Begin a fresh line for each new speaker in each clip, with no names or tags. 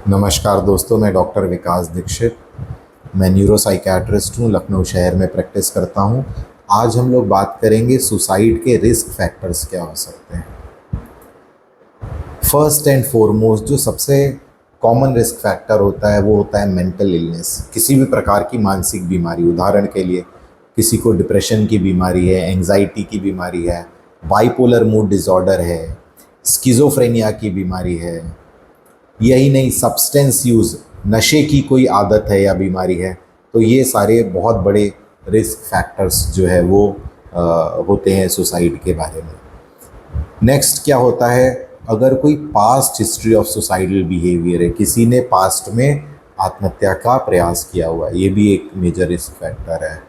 नमस्कार दोस्तों, मैं डॉक्टर विकास दीक्षित। मैं न्यूरो साइकियाट्रिस्ट हूँ, लखनऊ शहर में प्रैक्टिस करता हूँ। आज हम लोग बात करेंगे सुसाइड के रिस्क फैक्टर्स क्या हो सकते हैं। फर्स्ट एंड फॉरमोस्ट जो सबसे कॉमन रिस्क फैक्टर होता है वो होता है मेंटल इलनेस। किसी भी प्रकार की मानसिक बीमारी, उदाहरण के लिए किसी को डिप्रेशन की बीमारी है, एंजाइटी की बीमारी है, बाइपोलर मूड डिसऑर्डर है, स्किज़ोफ्रेनिया की बीमारी है, यही नहीं सब्सटेंस यूज़, नशे की कोई आदत है या बीमारी है, तो ये सारे बहुत बड़े रिस्क फैक्टर्स जो है वो होते हैं सुसाइड के बारे में। नेक्स्ट क्या होता है, अगर कोई past history of suicidal behaviour है, किसी ने पास्ट में आत्महत्या का प्रयास किया हुआ है, ये भी एक मेजर रिस्क फैक्टर है।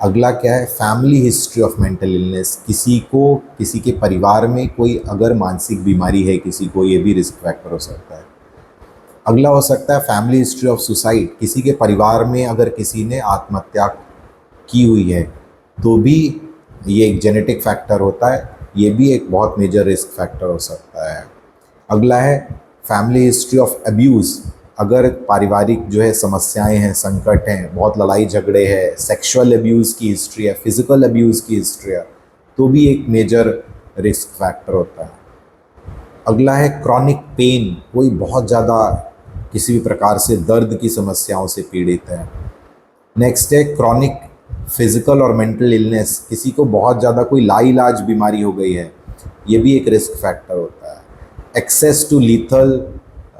अगला क्या है, family history of mental illness, किसी के परिवार में कोई अगर मानसिक बीमारी है किसी को, ये भी रिस्क फैक्टर हो सकता है। अगला हो सकता है फैमिली हिस्ट्री ऑफ सुसाइड, किसी के परिवार में अगर किसी ने आत्महत्या की हुई है तो भी ये एक जेनेटिक फैक्टर होता है, ये भी एक बहुत मेजर रिस्क फैक्टर हो सकता है। अगला है फैमिली हिस्ट्री ऑफ अब्यूज़, अगर पारिवारिक जो है समस्याएं हैं, संकट हैं, बहुत लड़ाई झगड़े हैं, सेक्सुअल अब्यूज़ की हिस्ट्री है, फिज़िकल अब्यूज़ की हिस्ट्री है, तो भी एक मेजर रिस्क फैक्टर होता है। अगला है क्रॉनिक पेन, कोई बहुत ज़्यादा किसी भी प्रकार से दर्द की समस्याओं से पीड़ित है। नेक्स्ट है क्रॉनिक फिज़िकल और मेंटल इलनेस, किसी को बहुत ज़्यादा कोई लाइलाज बीमारी हो गई है, ये भी एक रिस्क फैक्टर होता है। एक्सेस टू लीथल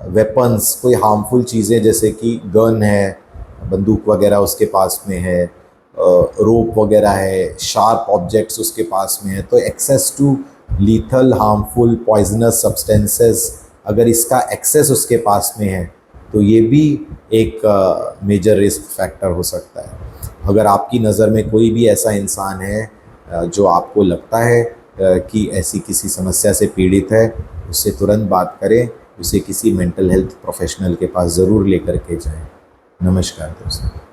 वेपन्स, कोई हार्मफुल चीज़ें जैसे कि गन है, बंदूक वगैरह उसके पास में है, रोप वगैरह है, शार्प ऑब्जेक्ट्स उसके पास में है, तो access to lethal harmful poisonous substances, अगर इसका एक्सेस उसके पास में है तो ये भी एक मेजर रिस्क फैक्टर हो सकता है। अगर आपकी नज़र में कोई भी ऐसा इंसान है जो आपको लगता है कि ऐसी किसी समस्या से पीड़ित है, उससे तुरंत बात करें, उसे किसी मेंटल हेल्थ प्रोफेशनल के पास ज़रूर लेकर के जाएं। नमस्कार दोस्तों।